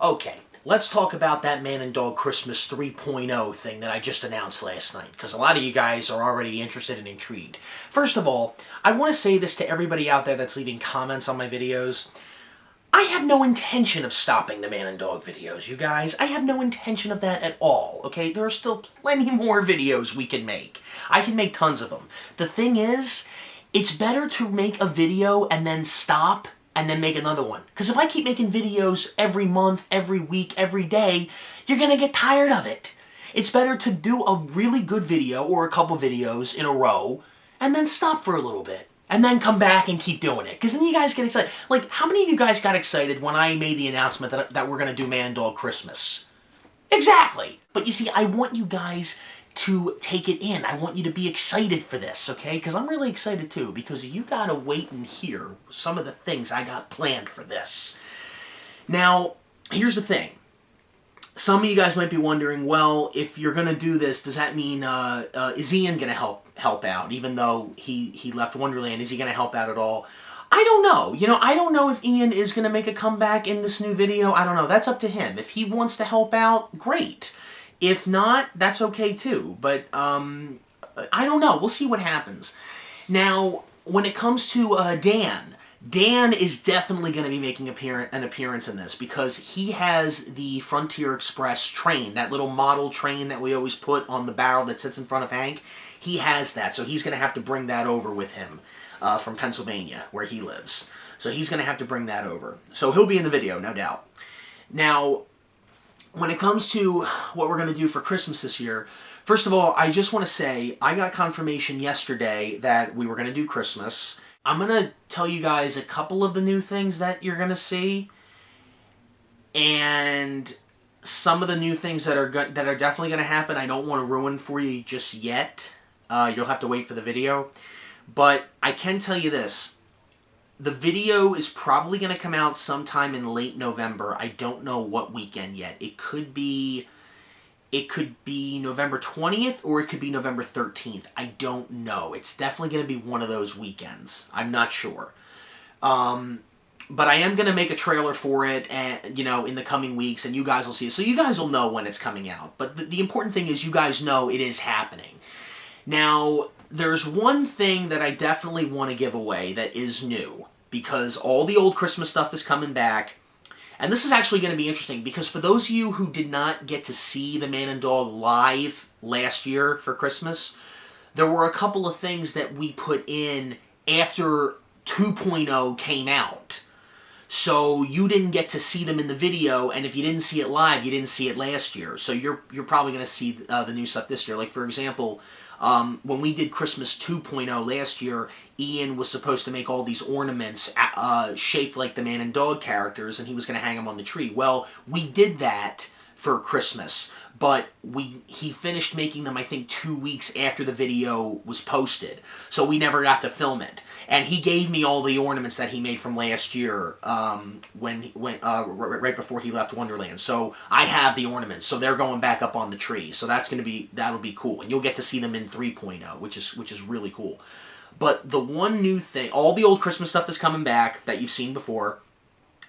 Okay, let's talk about that Man and Dog Christmas 3.0 thing that I just announced last night, because a lot of you guys are already interested and intrigued. First of all, I want to say this to everybody out there that's leaving comments on my videos. I have no intention of stopping the Man and Dog videos, you guys. I have no intention of that at all, okay? There are still plenty more videos we can make. I can make tons of them. The thing is, it's better to make a video and then stop and then make another one. Because if I keep making videos every month, every week, every day, you're going to get tired of it. It's better to do a really good video or a couple videos in a row and then stop for a little bit. And then come back and keep doing it. Because then you guys get excited. Like, how many of you guys got excited when I made the announcement that we're going to do Man and Dog Christmas? Exactly. But you see, I want you guys to take it in. I want you to be excited for this, okay? Because I'm really excited too. Because you got to wait and hear some of the things I got planned for this. Now, here's the thing. Some of you guys might be wondering, well, if you're going to do this, does that mean, is Ian going to help out? Even though he left Wonderland, is he going to help out at all? I don't know. You know, I don't know if Ian is going to make a comeback in this new video. I don't know. That's up to him. If he wants to help out, great. If not, that's okay too. But, I don't know. We'll see what happens. Now, when it comes to Dan is definitely going to be making an appearance in this because he has the Frontier Express train, that little model train that we always put on the barrel that sits in front of Hank. He has that, so he's going to have to bring that over with him from Pennsylvania, where he lives. So he's going to have to bring that over. So he'll be in the video, no doubt. Now, when it comes to what we're going to do for Christmas this year, first of all, I just want to say I got confirmation yesterday that we were going to do Christmas. I'm going to tell you guys a couple of the new things that you're going to see, and some of the new things that are definitely going to happen. I don't want to ruin for you just yet. You'll have to wait for the video. But I can tell you this. The video is probably going to come out sometime in late November. I don't know what weekend yet. It could be November 20th or it could be November 13th. I don't know. It's definitely going to be one of those weekends. I'm not sure. But I am going to make a trailer for it, and in the coming weeks, and you guys will see it. So you guys will know when it's coming out. But the important thing is you guys know it is happening. Now, there's one thing that I definitely want to give away that is new, because all the old Christmas stuff is coming back. And this is actually going to be interesting, because for those of you who did not get to see the Man and Dog live last year for Christmas, there were a couple of things that we put in after 2.0 came out. So you didn't get to see them in the video, and if you didn't see it live, you didn't see it last year. So you're probably going to see the new stuff this year. Like, for example, when we did Christmas 2.0 last year, Ian was supposed to make all these ornaments shaped like the Man and Dog characters, and he was going to hang them on the tree. Well, we did that for Christmas, but he finished making them, I think, 2 weeks after the video was posted. So we never got to film it. And he gave me all the ornaments that he made from last year right before he left Wonderland. So I have the ornaments. So they're going back up on the tree. So that'll be cool. And you'll get to see them in 3.0, which is really cool. But the one new thing, all the old Christmas stuff is coming back that you've seen before.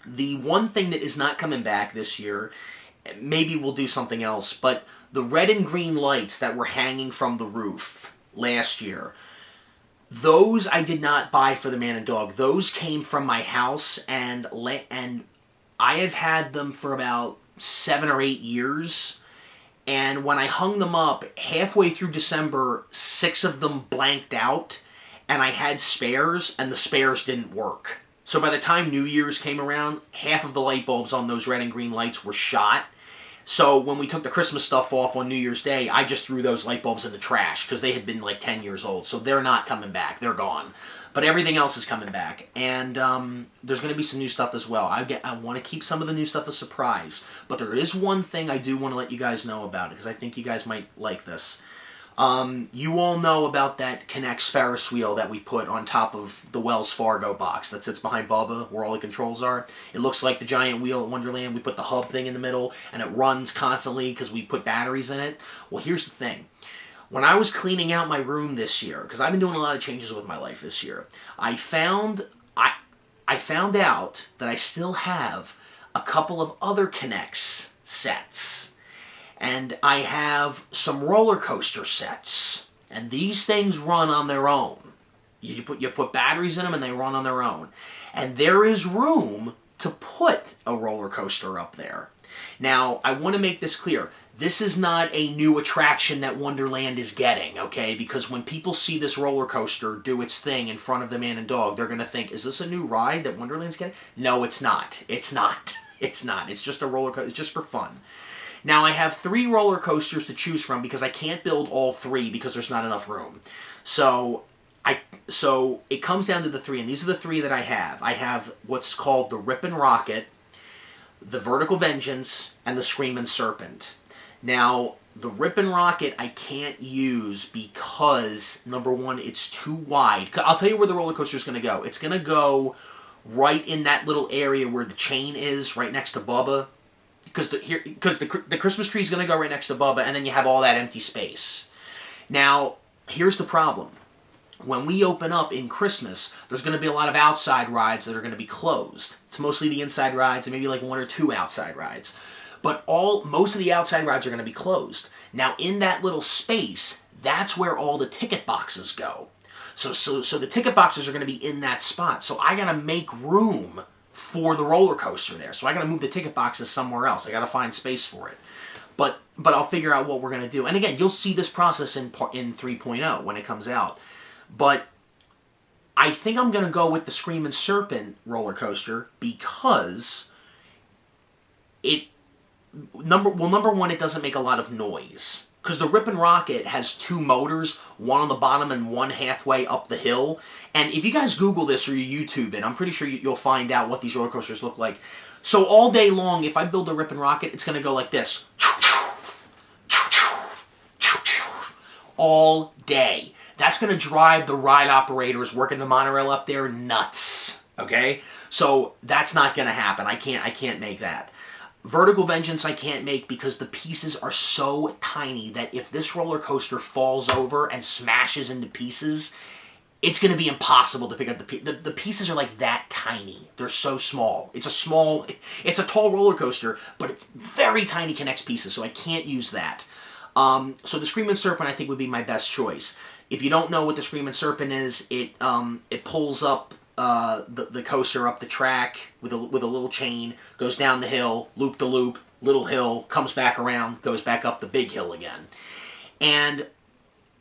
The one thing that is not coming back this year, maybe we'll do something else, but the red and green lights that were hanging from the roof last year, those I did not buy for the Man and Dog. Those came from my house, and I have had them for about 7 or 8 years. And when I hung them up, halfway through December, 6 of them blanked out, and I had spares, and the spares didn't work. So by the time New Year's came around, half of the light bulbs on those red and green lights were shot. So when we took the Christmas stuff off on New Year's Day, I just threw those light bulbs in the trash because they had been like 10 years old. So they're not coming back. They're gone. But everything else is coming back. And there's going to be some new stuff as well. I want to keep some of the new stuff a surprise. But there is one thing I do want to let you guys know about it, because I think you guys might like this. You all know about that Connects Ferris wheel that we put on top of the Wells Fargo box that sits behind Bubba, where all the controls are. It looks like the giant wheel at Wonderland. We put the hub thing in the middle, and it runs constantly because we put batteries in it. Well, here's the thing. When I was cleaning out my room this year, because I've been doing a lot of changes with my life this year, I found out that I still have a couple of other K'NEX sets, and I have some roller coaster sets. And these things run on their own. You put batteries in them and they run on their own. And there is room to put a roller coaster up there. Now, I want to make this clear. This is not a new attraction that Wonderland is getting, okay? Because when people see this roller coaster do its thing in front of the man and dog, they're going to think, is this a new ride that Wonderland's getting? No, it's not. It's not. It's not. It's just a roller coaster. It's just for fun. Now, I have 3 roller coasters to choose from because I can't build all 3 because there's not enough room. So it comes down to the 3, and these are the 3 that I have. I have what's called the Rippin' Rocket, the Vertical Vengeance, and the Screamin' Serpent. Now, the Rippin' Rocket I can't use because, number one, it's too wide. I'll tell you where the roller coaster is going to go. It's going to go right in that little area where the chain is, right next to Bubba. Because the Christmas tree is going to go right next to Bubba, and then you have all that empty space. Now, here's the problem. When we open up in Christmas, there's going to be a lot of outside rides that are going to be closed. It's mostly the inside rides and maybe like 1 or 2 outside rides. But most of the outside rides are going to be closed. Now, in that little space, that's where all the ticket boxes go. So the ticket boxes are going to be in that spot. So I got to make room for the roller coaster there. So I got to move the ticket boxes somewhere else. I got to find space for it. But I'll figure out what we're going to do. And again, you'll see this process in 3.0 when it comes out. But I think I'm going to go with the Screamin' Serpent roller coaster because number one, it doesn't make a lot of noise. Because the Rippin' Rocket has 2 motors, one on the bottom and one halfway up the hill. And if you guys Google this or you YouTube it, I'm pretty sure you'll find out what these roller coasters look like. So all day long, if I build a Rippin' Rocket, it's going to go like this. All day. That's going to drive the ride operators working the monorail up there nuts. Okay? So that's not going to happen. I can't make that. Vertical Vengeance I can't make because the pieces are so tiny that if this roller coaster falls over and smashes into pieces, it's going to be impossible to pick up the pieces are like that tiny. They're so small. It's a tall roller coaster, but it's very tiny K'NEX pieces, so I can't use that. So the Screamin' Serpent I think would be my best choice. If you don't know what the Screamin' Serpent is, it pulls up the coaster up the track with a little chain, goes down the hill, loop-de-loop, little hill, comes back around, goes back up the big hill again. And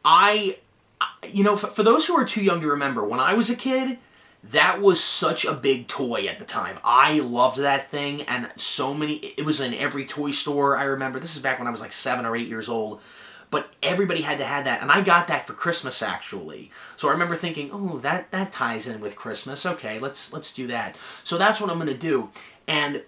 for those who are too young to remember, when I was a kid, that was such a big toy at the time. I loved that thing, and it was in every toy store, I remember. This is back when I was like 7 or 8 years old. But everybody had to have that, and I got that for Christmas, actually. So I remember thinking, oh, that ties in with Christmas. Okay, let's do that. So that's what I'm going to do. And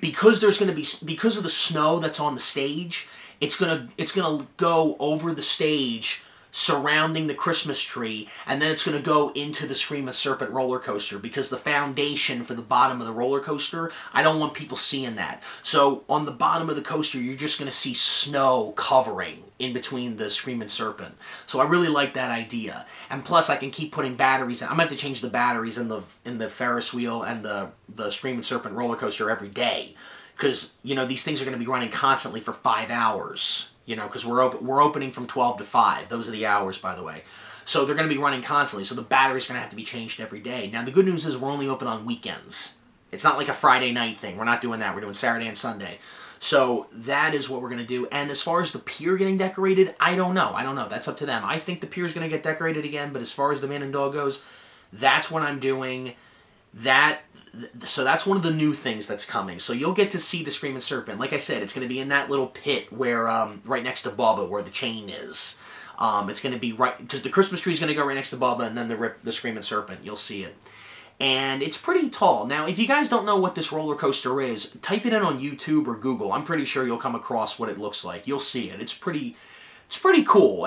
because of the snow that's on the stage, it's gonna go over the stage surrounding the Christmas tree, and then it's going to go into the Screamin' Serpent roller coaster because the foundation for the bottom of the roller coaster, I don't want people seeing that. So on the bottom of the coaster, you're just going to see snow covering in between the Screamin' Serpent. So I really like that idea. And plus, I can keep putting batteries in. I'm going to have to change the batteries in the Ferris wheel and the Screamin' Serpent roller coaster every day. Because, these things are going to be running constantly for 5 hours. Because we're opening from 12 to 5. Those are the hours, by the way. So they're going to be running constantly. So the battery's going to have to be changed every day. Now, the good news is we're only open on weekends. It's not like a Friday night thing. We're not doing that. We're doing Saturday and Sunday. So that is what we're going to do. And as far as the pier getting decorated, I don't know. That's up to them. I think the pier's going to get decorated again. But as far as the man and dog goes, that's what I'm doing. So that's one of the new things that's coming. So you'll get to see the Screamin' Serpent. Like I said, it's going to be in that little pit where, right next to Bubba, where the chain is. It's going to be right, because the Christmas tree is going to go right next to Bubba, and then the Screamin' Serpent. You'll see it. And it's pretty tall. Now, if you guys don't know what this roller coaster is, type it in on YouTube or Google. I'm pretty sure you'll come across what it looks like. You'll see it. It's pretty cool.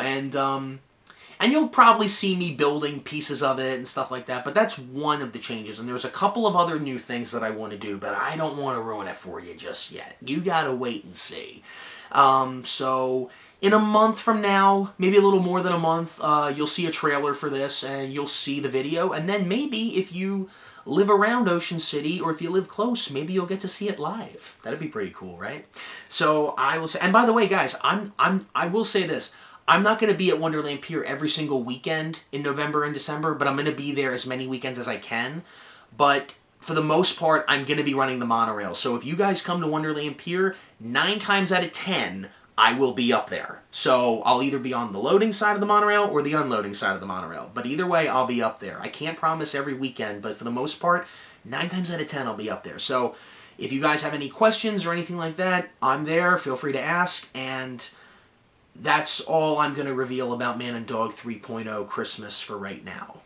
And you'll probably see me building pieces of it and stuff like that. But that's one of the changes. And there's a couple of other new things that I want to do. But I don't want to ruin it for you just yet. You got to wait and see. So in a month from now, maybe a little more than a month, you'll see a trailer for this. And you'll see the video. And then maybe if you live around Ocean City, or if you live close, maybe you'll get to see it live. That'd be pretty cool, right? So I will say, and by the way, guys, I will say this. I'm not going to be at Wonderland Pier every single weekend in November and December, but I'm going to be there as many weekends as I can. But for the most part, I'm going to be running the monorail. So if you guys come to Wonderland Pier, 9 times out of 10, I will be up there. So I'll either be on the loading side of the monorail or the unloading side of the monorail. But either way, I'll be up there. I can't promise every weekend, but for the most part, 9 times out of 10, I'll be up there. So if you guys have any questions or anything like that, I'm there. Feel free to ask. And that's all I'm going to reveal about Man and Dog 3.0 Christmas for right now.